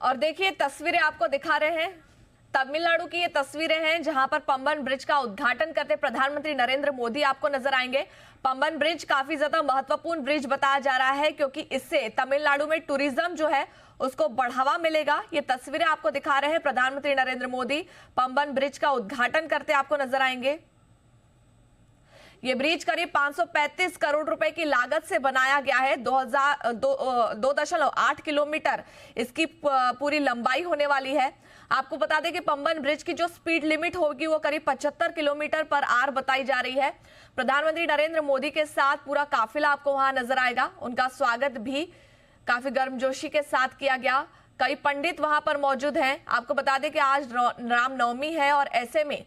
और देखिए तस्वीरें आपको दिखा रहे हैं, तमिलनाडु की ये तस्वीरें हैं जहां पर पंबन ब्रिज का उद्घाटन करते प्रधानमंत्री नरेंद्र मोदी आपको नजर आएंगे। पंबन ब्रिज काफी ज्यादा महत्वपूर्ण ब्रिज बताया जा रहा है क्योंकि इससे तमिलनाडु में टूरिज्म जो है उसको बढ़ावा मिलेगा। ये तस्वीरें आपको दिखा रहे हैं, प्रधानमंत्री नरेंद्र मोदी पंबन ब्रिज का उद्घाटन करते आपको नजर आएंगे। ये ब्रिज करीब 535 करोड़ रुपए की लागत से बनाया गया है। 2.8 किलोमीटर इसकी पूरी लंबाई होने वाली है। आपको बता दें कि पंबन ब्रिज की जो स्पीड लिमिट होगी वो करीब 75 किलोमीटर पर आवर बताई जा रही है। प्रधानमंत्री नरेंद्र मोदी के साथ पूरा काफिला आपको वहां नजर आएगा। उनका स्वागत भी काफी गर्मजोशी के साथ किया गया। कई पंडित वहां पर मौजूद हैं। आपको बता दें कि आज रामनवमी है और ऐसे में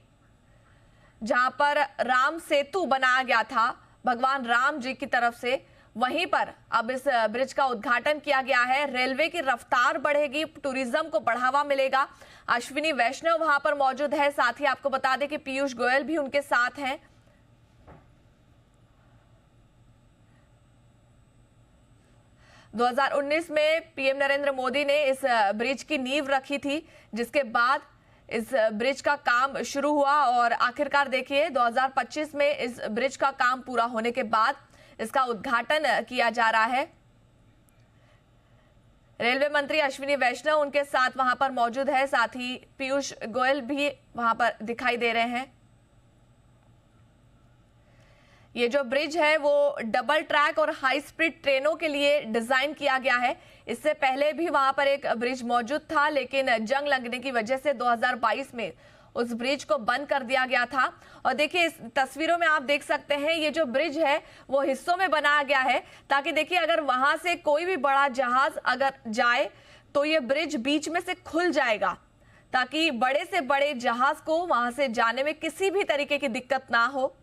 जहां पर राम सेतु बनाया गया था भगवान राम जी की तरफ से, वहीं पर अब इस ब्रिज का उद्घाटन किया गया है। रेलवे की रफ्तार बढ़ेगी, टूरिज्म को बढ़ावा मिलेगा। अश्विनी वैष्णव वहां पर मौजूद है। साथ ही आपको बता दें कि पीयूष गोयल भी उनके साथ हैं। दो 2019 में पीएम नरेंद्र मोदी ने इस ब्रिज की नींव रखी थी, जिसके बाद इस ब्रिज का काम शुरू हुआ और आखिरकार देखिए 2025 में इस ब्रिज का काम पूरा होने के बाद इसका उद्घाटन किया जा रहा है। रेलवे मंत्री अश्विनी वैष्णव उनके साथ वहां पर मौजूद है। साथ ही पीयूष गोयल भी वहां पर दिखाई दे रहे हैं। ये जो ब्रिज है वो डबल ट्रैक और हाई स्पीड ट्रेनों के लिए डिजाइन किया गया है। इससे पहले भी वहां पर एक ब्रिज मौजूद था, लेकिन जंग लगने की वजह से 2022 में उस ब्रिज को बंद कर दिया गया था। और देखिए इस तस्वीरों में आप देख सकते हैं ये जो ब्रिज है वो हिस्सों में बनाया गया है, ताकि देखिए अगर वहां से कोई भी बड़ा जहाज अगर जाए तो ये ब्रिज बीच में से खुल जाएगा, ताकि बड़े से बड़े जहाज को वहां से जाने में किसी भी तरीके की दिक्कत ना हो।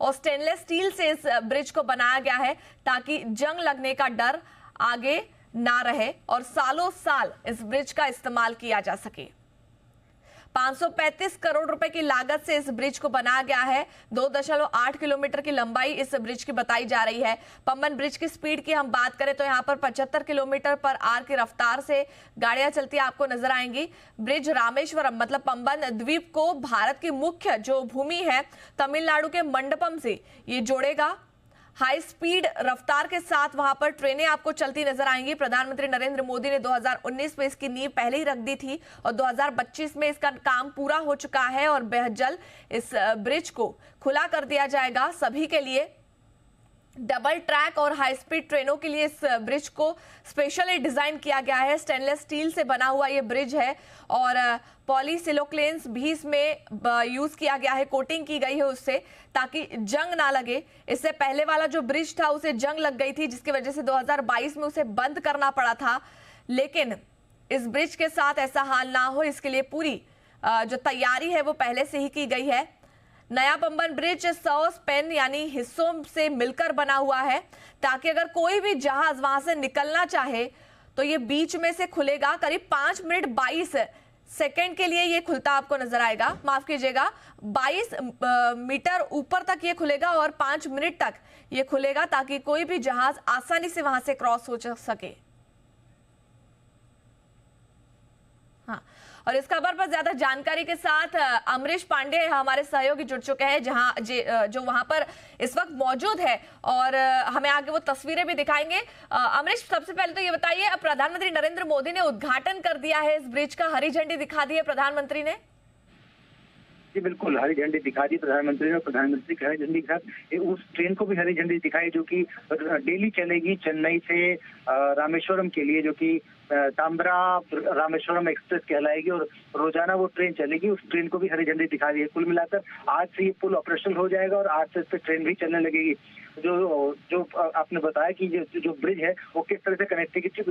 और स्टेनलेस स्टील से इस ब्रिज को बनाया गया है ताकि जंग लगने का डर आगे ना रहे और सालों साल इस ब्रिज का इस्तेमाल किया जा सके। 535 करोड़ रुपए की लागत से इस ब्रिज को बनाया गया है। 2.8 किलोमीटर की लंबाई इस ब्रिज की बताई जा रही है। पंबन ब्रिज की स्पीड की हम बात करें तो यहाँ पर 75 किलोमीटर पर आवर की रफ्तार से गाड़ियां चलती आपको नजर आएंगी। ब्रिज रामेश्वरम मतलब पंबन द्वीप को भारत की मुख्य जो भूमि है तमिलनाडु के मंडपम से ये जोड़ेगा। हाई स्पीड रफ्तार के साथ वहां पर ट्रेनें आपको चलती नजर आएंगी। प्रधानमंत्री नरेंद्र मोदी ने 2019 में इसकी नींव पहले ही रख दी थी और 2025 में इसका काम पूरा हो चुका है और बेहद जल्द इस ब्रिज को खुला कर दिया जाएगा सभी के लिए। डबल ट्रैक और हाई स्पीड ट्रेनों के लिए इस ब्रिज को स्पेशली डिजाइन किया गया है। स्टेनलेस स्टील से बना हुआ ये ब्रिज है और पॉलीसिलोक्लेन्स भी इसमें यूज किया गया है, कोटिंग की गई है उससे, ताकि जंग ना लगे। इससे पहले वाला जो ब्रिज था उसे जंग लग गई थी, जिसकी वजह से 2022 में उसे बंद करना पड़ा था। लेकिन इस ब्रिज के साथ ऐसा हाल ना हो, इसके लिए पूरी जो तैयारी है वो पहले से ही की गई है। नया पंबन ब्रिज 100 स्पैन यानी हिस्सों से मिलकर बना हुआ है, ताकि अगर कोई भी जहाज वहां से निकलना चाहे तो ये बीच में से खुलेगा। करीब 5 मिनट 22 सेकंड के लिए ये खुलता आपको नजर आएगा, माफ कीजिएगा 22 मीटर ऊपर तक ये खुलेगा और 5 मिनट तक ये खुलेगा, ताकि कोई भी जहाज आसानी से वहां से क्रॉस हो सके। हाँ, और इस खबर पर ज्यादा जानकारी के साथ अमरीश पांडे हमारे सहयोगी जुड़ चुके हैं, जो वहां पर इस वक्त मौजूद है और हमें आगे वो तस्वीरें भी दिखाएंगे। अमरीश, सबसे पहले तो ये बताइए, प्रधानमंत्री नरेंद्र मोदी ने उद्घाटन कर दिया है इस ब्रिज का, हरी झंडी दिखा दी है प्रधानमंत्री ने। जी बिल्कुल, हरी झंडी दिखा दी प्रधानमंत्री ने। प्रधानमंत्री की हरी झंडी के साथ उस ट्रेन को भी हरी झंडी दिखाई जो कि डेली चलेगी चेन्नई से रामेश्वरम के लिए, जो कि तांबरा रामेश्वरम एक्सप्रेस कहलाएगी और रोजाना वो ट्रेन चलेगी। उस ट्रेन को भी हरी झंडी दिखा दी है। कुल मिलाकर आज से ये पुल ऑपरेशनल हो जाएगा और आज से इस पर ट्रेन भी चलने लगेगी। जो आपने बताया कि जो ब्रिज है वो किस तरह से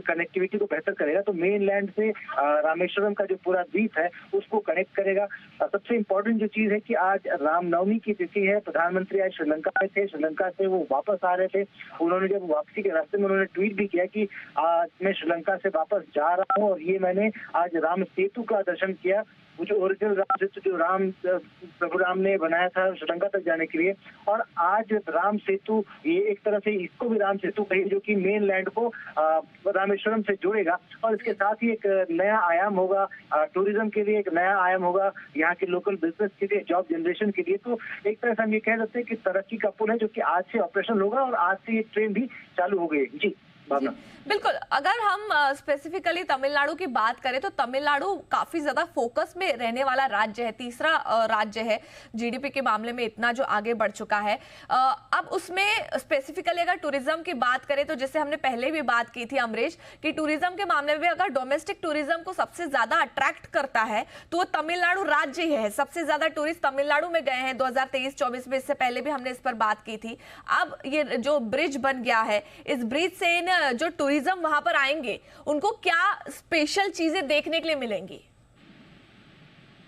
कनेक्टिविटी को बेहतर करेगा, तो मेन लैंड से रामेश्वरम का जो पूरा द्वीप है उसको कनेक्ट करेगा। सबसे इम्पोर्टेंट जो चीज है कि आज रामनवमी की तिथि है। प्रधानमंत्री आज श्रीलंका में थे, श्रीलंका से वो वापस आ रहे थे। उन्होंने जब वापसी के रास्ते में उन्होंने ट्वीट भी किया कि आज मैं श्रीलंका से वापस जा रहा हूँ और ये मैंने आज राम सेतु का दर्शन किया। वो जो ओरिजिनल राम सेतु जो प्रभु राम ने बनाया था श्रीलंका तक जाने के लिए, और आज राम सेतु ये एक तरह से इसको भी राम सेतु कहिए, जो कि मेन लैंड को रामेश्वरम से जोड़ेगा। और इसके साथ ही एक नया आयाम होगा टूरिज्म के लिए, एक नया आयाम होगा यहाँ के लोकल बिजनेस के लिए, जॉब जनरेशन के लिए। तो एक तरह से हम ये कह सकते हैं कि तरक्की का पुल है, जो कि आज से ऑपरेशन होगा और आज से ये ट्रेन भी चालू हो गई। जी बिल्कुल, अगर हम स्पेसिफिकली तमिलनाडु की बात करें तो तमिलनाडु काफी ज्यादा फोकस में रहने वाला राज्य है, तीसरा राज्य है जीडीपी के मामले में, इतना जो आगे बढ़ चुका है। अब उसमें स्पेसिफिकली अगर टूरिज्म की बात करें तो जैसे हमने पहले भी बात की थी अमरीश कि टूरिज्म के मामले में अगर डोमेस्टिक टूरिज्म को सबसे ज्यादा अट्रैक्ट करता है तो वो तमिलनाडु राज्य ही है। सबसे ज्यादा टूरिस्ट तमिलनाडु में गए हैं 2023-24 में, इससे पहले भी हमने इस पर बात की थी। अब ये जो ब्रिज बन गया है, इस ब्रिज से जो टूरिज्म वहां पर आएंगे उनको क्या स्पेशल चीजें देखने के लिए मिलेंगी?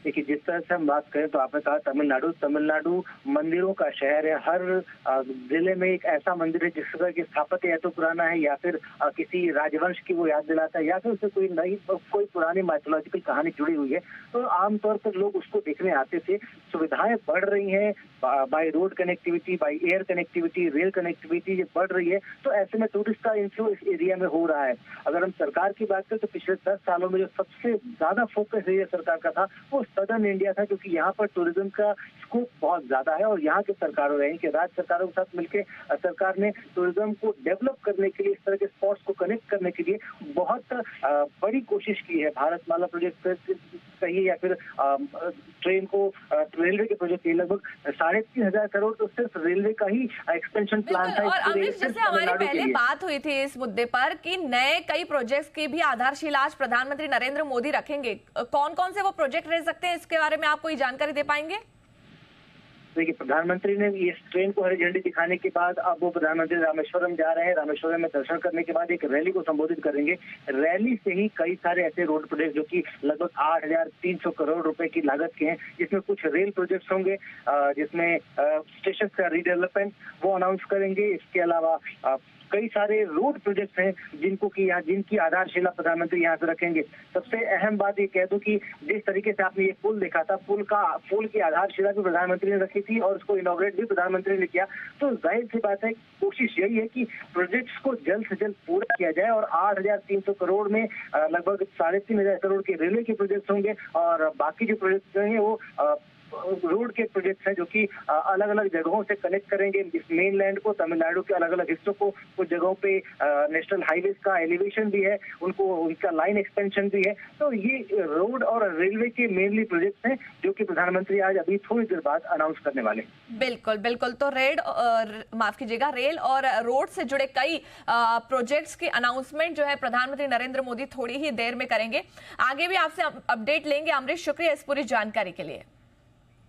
देखिए, जिस तरह से हम बात करें तो आपने कहा तमिलनाडु मंदिरों का शहर है। हर जिले में एक ऐसा मंदिर है जिसका की स्थापत्य या तो पुराना है या फिर किसी राजवंश की वो याद दिलाता है, या फिर उससे कोई पुरानी माइथोलॉजिकल कहानी जुड़ी हुई है। तो आमतौर पर लोग उसको देखने आते थे। सुविधाएं बढ़ रही हैं, by road connectivity, by air connectivity, rail connectivity ये बढ़ रही है, तो ऐसे में टूरिस्ट का इन्फ्लो इस एरिया में हो रहा है। अगर हम सरकार की बात करें तो पिछले 10 सालों में जो सबसे ज्यादा फोकस एरिया सरकार का था वो सदर्न इंडिया था, क्योंकि यहाँ पर टूरिज्म का स्कोप बहुत ज्यादा है। और यहाँ के सरकारों रहे कि राज्य सरकारों के साथ मिलकर सरकार ने टूरिज्म को डेवलप करने के लिए, इस तरह के स्पॉट्स को कनेक्ट करने के लिए बहुत बड़ी कोशिश की है। भारतमाला प्रोजेक्ट कहिए या फिर ट्रेन को रेलवे के प्रोजेक्ट के लगभग 3,500 करोड़ तो सिर्फ रेलवे का ही एक्सपेंशन प्लान था। और अमरीश, जैसे हमारी पहले बात हुई थी इस मुद्दे पर कि नए कई प्रोजेक्ट्स की भी आधारशिला आज प्रधानमंत्री नरेंद्र मोदी रखेंगे, कौन कौन से वो प्रोजेक्ट रह सकते हैं, इसके बारे में आप कोई जानकारी दे पाएंगे? देखिए, प्रधानमंत्री ने इस ट्रेन को हरी झंडी दिखाने के बाद अब वो प्रधानमंत्री रामेश्वरम जा रहे हैं। रामेश्वरम में दर्शन करने के बाद एक रैली को संबोधित करेंगे। रैली से ही कई सारे ऐसे रोड प्रोजेक्ट जो कि लगभग 8,300 करोड़ रुपए की लागत के हैं, जिसमें कुछ रेल प्रोजेक्ट्स होंगे, जिसमें स्टेशन का रीडेवलपमेंट वो अनाउंस करेंगे। इसके अलावा कई सारे रोड प्रोजेक्ट्स हैं जिनकी आधारशिला प्रधानमंत्री यहाँ से रखेंगे। सबसे अहम बात ये कह दूं कि जिस तरीके से आपने ये पुल देखा था, पुल की आधारशिला भी प्रधानमंत्री ने रखी थी और उसको इनॉग्रेट भी प्रधानमंत्री ने किया। तो जाहिर सी बात है, कोशिश यही है कि प्रोजेक्ट्स को जल्द से जल्द पूरा किया जाए। और 8,300 करोड़ में लगभग 3,500 करोड़ के रेलवे के प्रोजेक्ट्स होंगे और बाकी जो प्रोजेक्ट्स हैं वो रोड के प्रोजेक्ट्स हैं, जो कि अलग अलग जगहों से कनेक्ट करेंगे इस मेन लैंड को, तमिलनाडु के अलग अलग हिस्सों को। कुछ जगहों पे नेशनल हाईवेज का एलिवेशन भी है, उनका लाइन एक्सपेंशन भी है। तो ये रोड और रेलवे के मेनली प्रोजेक्ट्स हैं जो कि प्रधानमंत्री आज अभी थोड़ी देर बाद अनाउंस करने वाले। बिल्कुल बिल्कुल, तो रेल और रोड से जुड़े कई प्रोजेक्ट्स की अनाउंसमेंट जो है प्रधानमंत्री नरेंद्र मोदी थोड़ी ही देर में करेंगे। आगे भी आपसे अपडेट लेंगे। अमरीश, शुक्रिया इस पूरी जानकारी के लिए।